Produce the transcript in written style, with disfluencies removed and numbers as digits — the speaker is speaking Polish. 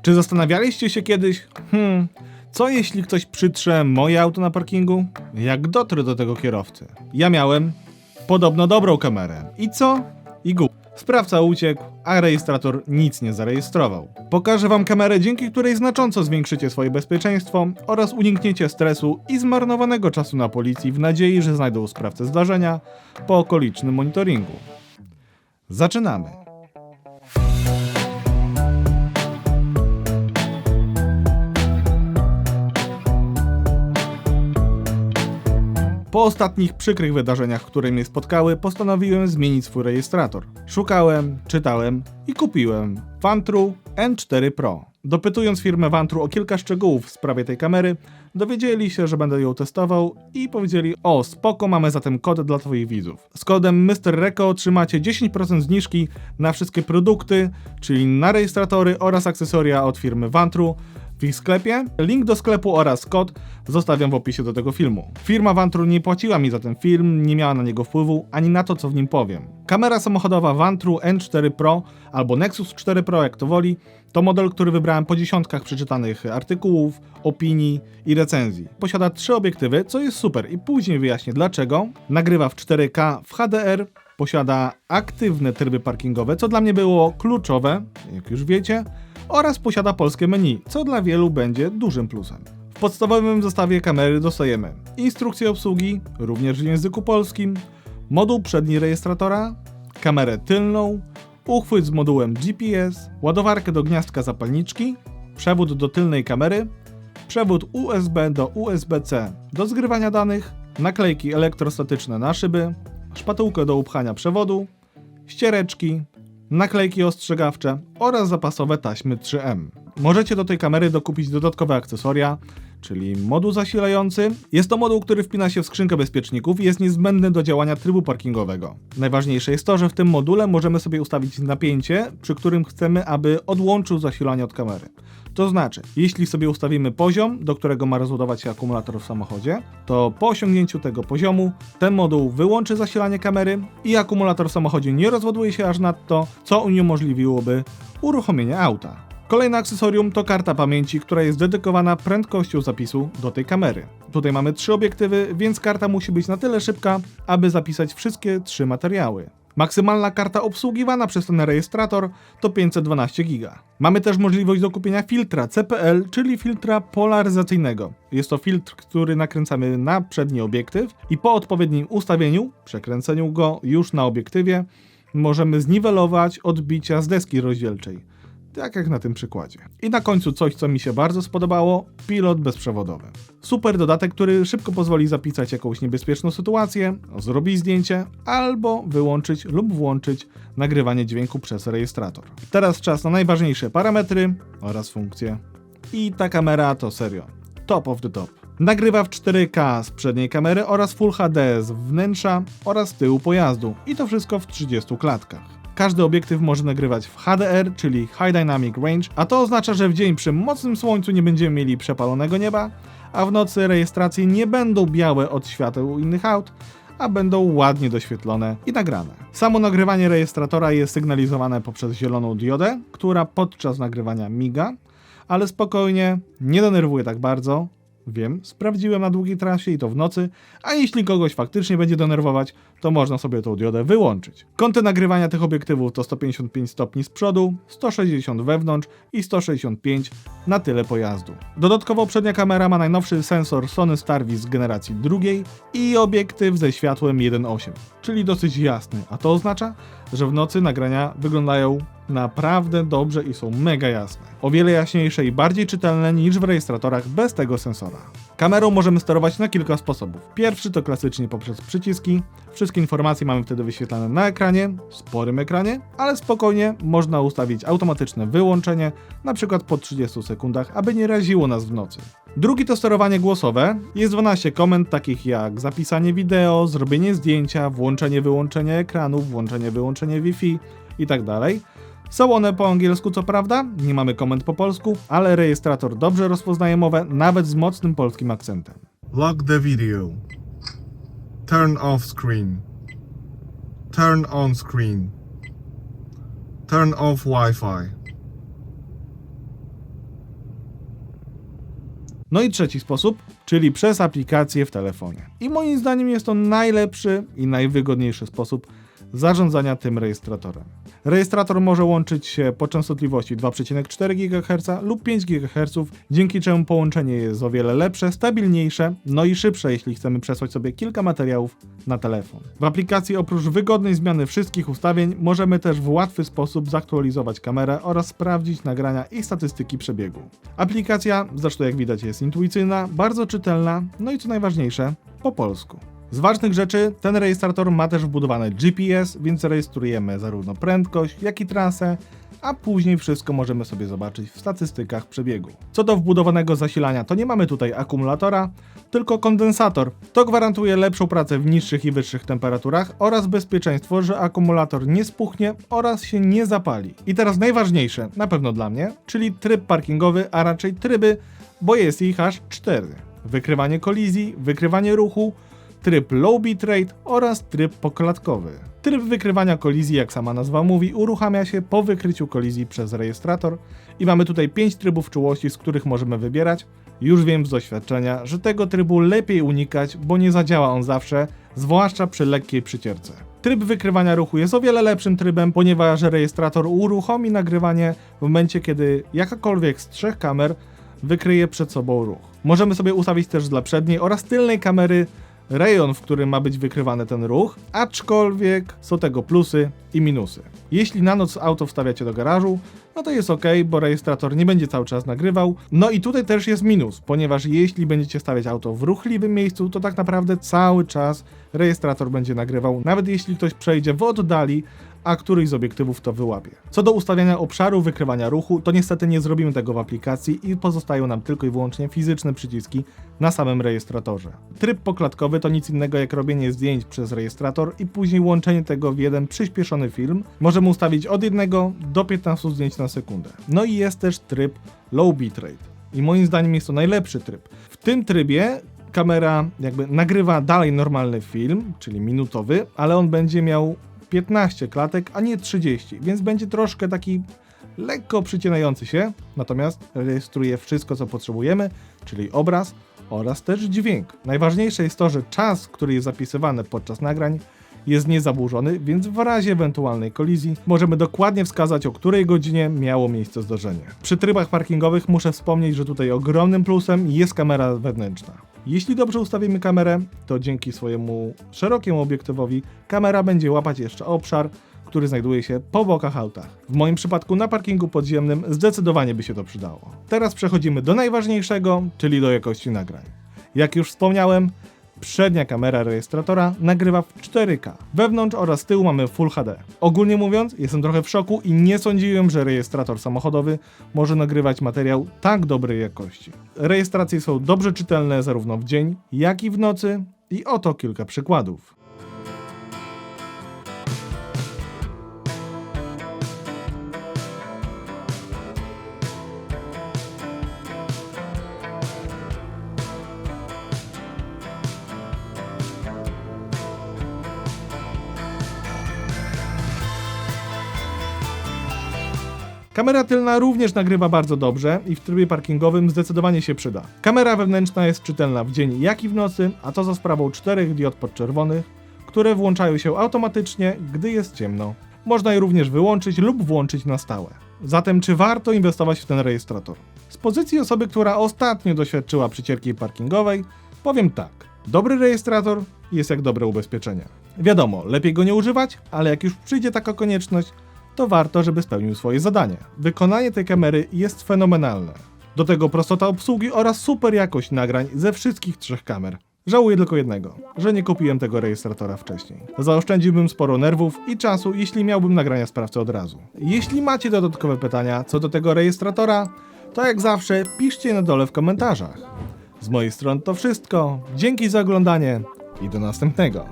Czy zastanawialiście się kiedyś, co jeśli ktoś przytrze moje auto na parkingu? Jak dotrę do tego kierowcy? Ja miałem podobno dobrą kamerę. I co? I głup. Sprawca uciekł, a rejestrator nic nie zarejestrował. Pokażę wam kamerę, dzięki której znacząco zwiększycie swoje bezpieczeństwo oraz unikniecie stresu i zmarnowanego czasu na policji w nadziei, że znajdą sprawcę zdarzenia po okolicznym monitoringu. Zaczynamy. Po ostatnich przykrych wydarzeniach, które mnie spotkały, postanowiłem zmienić swój rejestrator. Szukałem, czytałem i kupiłem Vantru N4 Pro. Dopytując firmę Vantru o kilka szczegółów w sprawie tej kamery, dowiedzieli się, że będę ją testował i powiedzieli: o, spoko, mamy zatem kod dla twoich widzów. Z kodem Mr. Reko otrzymacie 10% zniżki na wszystkie produkty, czyli na rejestratory oraz akcesoria od firmy Vantru w ich sklepie. Link do sklepu oraz kod zostawiam w opisie do tego filmu. Firma Vantru nie płaciła mi za ten film, nie miała na niego wpływu, ani na to, co w nim powiem. Kamera samochodowa Vantru N4 Pro albo Nexus 4 Pro, jak to woli, to model, który wybrałem po dziesiątkach przeczytanych artykułów, opinii i recenzji. Posiada 3 obiektywy, co jest super i później wyjaśnię dlaczego. Nagrywa w 4K w HDR, posiada aktywne tryby parkingowe, co dla mnie było kluczowe, jak już wiecie, oraz posiada polskie menu, co dla wielu będzie dużym plusem. W podstawowym zestawie kamery dostajemy instrukcję obsługi, również w języku polskim, moduł przedni rejestratora, kamerę tylną, uchwyt z modułem GPS, ładowarkę do gniazdka zapalniczki, przewód do tylnej kamery, przewód USB do USB-C do zgrywania danych, naklejki elektrostatyczne na szyby, szpatułkę do upchania przewodu, ściereczki, naklejki ostrzegawcze oraz zapasowe taśmy 3M. Możecie do tej kamery dokupić dodatkowe akcesoria, czyli moduł zasilający. Jest to moduł, który wpina się w skrzynkę bezpieczników i jest niezbędny do działania trybu parkingowego. Najważniejsze jest to, że w tym module możemy sobie ustawić napięcie, przy którym chcemy, aby odłączył zasilanie od kamery. To znaczy, jeśli sobie ustawimy poziom, do którego ma rozładować się akumulator w samochodzie, to po osiągnięciu tego poziomu ten moduł wyłączy zasilanie kamery i akumulator w samochodzie nie rozładuje się aż nadto, co uniemożliwiłoby uruchomienie auta. Kolejne akcesorium to karta pamięci, która jest dedykowana prędkością zapisu do tej kamery. Tutaj mamy 3 obiektywy, więc karta musi być na tyle szybka, aby zapisać wszystkie 3 materiały. Maksymalna karta obsługiwana przez ten rejestrator to 512 GB. Mamy też możliwość dokupienia filtra CPL, czyli filtra polaryzacyjnego. Jest to filtr, który nakręcamy na przedni obiektyw i po odpowiednim ustawieniu, przekręceniu go już na obiektywie, możemy zniwelować odbicia z deski rozdzielczej. Tak jak na tym przykładzie. I na końcu coś, co mi się bardzo spodobało, pilot bezprzewodowy. Super dodatek, który szybko pozwoli zapisać jakąś niebezpieczną sytuację, zrobić zdjęcie, albo wyłączyć lub włączyć nagrywanie dźwięku przez rejestrator. Teraz czas na najważniejsze parametry oraz funkcje. I ta kamera to serio top of the top. Nagrywa w 4K z przedniej kamery oraz Full HD z wnętrza oraz tyłu pojazdu. I to wszystko w 30 klatkach. Każdy obiektyw może nagrywać w HDR, czyli High Dynamic Range, a to oznacza, że w dzień przy mocnym słońcu nie będziemy mieli przepalonego nieba, a w nocy rejestracje nie będą białe od świateł innych aut, a będą ładnie doświetlone i nagrane. Samo nagrywanie rejestratora jest sygnalizowane poprzez zieloną diodę, która podczas nagrywania miga, ale spokojnie, nie denerwuje tak bardzo. Wiem, sprawdziłem na długiej trasie i to w nocy, a jeśli kogoś faktycznie będzie denerwować, to można sobie tą diodę wyłączyć. Kąty nagrywania tych obiektywów to 155 stopni z przodu, 160 wewnątrz i 165 na tyle pojazdu. Dodatkowo przednia kamera ma najnowszy sensor Sony Starvis z generacji drugiej i obiektyw ze światłem 1.8, czyli dosyć jasny, a to oznacza, że w nocy nagrania wyglądają naprawdę dobrze i są mega jasne. O wiele jaśniejsze i bardziej czytelne niż w rejestratorach bez tego sensora. Kamerą możemy sterować na kilka sposobów. Pierwszy to klasycznie poprzez przyciski. Wszystkie informacje mamy wtedy wyświetlane na ekranie, sporym ekranie, ale spokojnie można ustawić automatyczne wyłączenie, na przykład po 30 sekundach, aby nie raziło nas w nocy. Drugi to sterowanie głosowe. Jest 12 komend takich jak zapisanie wideo, zrobienie zdjęcia, włączenie, wyłączenie ekranu, włączenie, wyłączenie Wi-Fi itd. Są one po angielsku co prawda, nie mamy komend po polsku, ale rejestrator dobrze rozpoznaje mowę, nawet z mocnym polskim akcentem. Lock the video. Turn off screen. Turn on screen. Turn off Wi-Fi. No i trzeci sposób, czyli przez aplikację w telefonie. I moim zdaniem jest to najlepszy i najwygodniejszy sposób zarządzania tym rejestratorem. Rejestrator może łączyć się po częstotliwości 2,4 GHz lub 5 GHz, dzięki czemu połączenie jest o wiele lepsze, stabilniejsze, no i szybsze, jeśli chcemy przesłać sobie kilka materiałów na telefon. W aplikacji oprócz wygodnej zmiany wszystkich ustawień możemy też w łatwy sposób zaktualizować kamerę oraz sprawdzić nagrania i statystyki przebiegu. Aplikacja, zresztą jak widać, jest intuicyjna, bardzo czytelna, no i co najważniejsze, po polsku. Z ważnych rzeczy ten rejestrator ma też wbudowane GPS, więc rejestrujemy zarówno prędkość, jak i trasę, a później wszystko możemy sobie zobaczyć w statystykach przebiegu. Co do wbudowanego zasilania, to nie mamy tutaj akumulatora, tylko kondensator. To gwarantuje lepszą pracę w niższych i wyższych temperaturach oraz bezpieczeństwo, że akumulator nie spuchnie oraz się nie zapali. I teraz najważniejsze, na pewno dla mnie, czyli tryb parkingowy, a raczej tryby, bo jest ich aż 4. Wykrywanie kolizji, wykrywanie ruchu, tryb low bitrate oraz tryb poklatkowy. Tryb wykrywania kolizji, jak sama nazwa mówi, uruchamia się po wykryciu kolizji przez rejestrator i mamy tutaj 5 trybów czułości, z których możemy wybierać. Już wiem z doświadczenia, że tego trybu lepiej unikać, bo nie zadziała on zawsze, zwłaszcza przy lekkiej przycierce. Tryb wykrywania ruchu jest o wiele lepszym trybem, ponieważ rejestrator uruchomi nagrywanie w momencie, kiedy jakakolwiek z 3 kamer wykryje przed sobą ruch. Możemy sobie ustawić też dla przedniej oraz tylnej kamery rejon, w którym ma być wykrywany ten ruch, aczkolwiek są tego plusy i minusy. Jeśli na noc auto wstawiacie do garażu, no to jest ok, bo rejestrator nie będzie cały czas nagrywał. No i tutaj też jest minus, ponieważ jeśli będziecie stawiać auto w ruchliwym miejscu, to tak naprawdę cały czas rejestrator będzie nagrywał, nawet jeśli ktoś przejdzie w oddali, a któryś z obiektywów to wyłapie. Co do ustawiania obszaru wykrywania ruchu, to niestety nie zrobimy tego w aplikacji i pozostają nam tylko i wyłącznie fizyczne przyciski na samym rejestratorze. Tryb poklatkowy to nic innego jak robienie zdjęć przez rejestrator i później łączenie tego w jeden przyspieszony film. Możemy ustawić od 1 do 15 zdjęć na sekundę. No i jest też tryb low bitrate. I moim zdaniem jest to najlepszy tryb. W tym trybie kamera jakby nagrywa dalej normalny film, czyli minutowy, ale on będzie miał 15 klatek, a nie 30, więc będzie troszkę taki lekko przycinający się, natomiast rejestruje wszystko, co potrzebujemy, czyli obraz oraz też dźwięk. Najważniejsze jest to, że czas, który jest zapisywany podczas nagrań, jest niezaburzony, więc w razie ewentualnej kolizji możemy dokładnie wskazać, o której godzinie miało miejsce zdarzenie. Przy trybach parkingowych muszę wspomnieć, że tutaj ogromnym plusem jest kamera wewnętrzna. Jeśli dobrze ustawimy kamerę, to dzięki swojemu szerokiemu obiektywowi kamera będzie łapać jeszcze obszar, który znajduje się po bokach auta. W moim przypadku na parkingu podziemnym zdecydowanie by się to przydało. Teraz przechodzimy do najważniejszego, czyli do jakości nagrań. Jak już wspomniałem, przednia kamera rejestratora nagrywa w 4K. Wewnątrz oraz z tyłu mamy Full HD. Ogólnie mówiąc, jestem trochę w szoku i nie sądziłem, że rejestrator samochodowy może nagrywać materiał tak dobrej jakości. Rejestracje są dobrze czytelne zarówno w dzień, jak i w nocy i oto kilka przykładów. Kamera tylna również nagrywa bardzo dobrze i w trybie parkingowym zdecydowanie się przyda. Kamera wewnętrzna jest czytelna w dzień jak i w nocy, a to za sprawą 4 diod podczerwonych, które włączają się automatycznie, gdy jest ciemno. Można je również wyłączyć lub włączyć na stałe. Zatem czy warto inwestować w ten rejestrator? Z pozycji osoby, która ostatnio doświadczyła przycierki parkingowej, powiem tak. Dobry rejestrator jest jak dobre ubezpieczenie. Wiadomo, lepiej go nie używać, ale jak już przyjdzie taka konieczność, to warto, żeby spełnił swoje zadanie. Wykonanie tej kamery jest fenomenalne. Do tego prostota obsługi oraz super jakość nagrań ze wszystkich 3 kamer. Żałuję tylko jednego, że nie kupiłem tego rejestratora wcześniej. Zaoszczędziłbym sporo nerwów i czasu, jeśli miałbym nagrania sprawcy od razu. Jeśli macie dodatkowe pytania co do tego rejestratora, to jak zawsze piszcie na dole w komentarzach. Z mojej strony to wszystko. Dzięki za oglądanie i do następnego.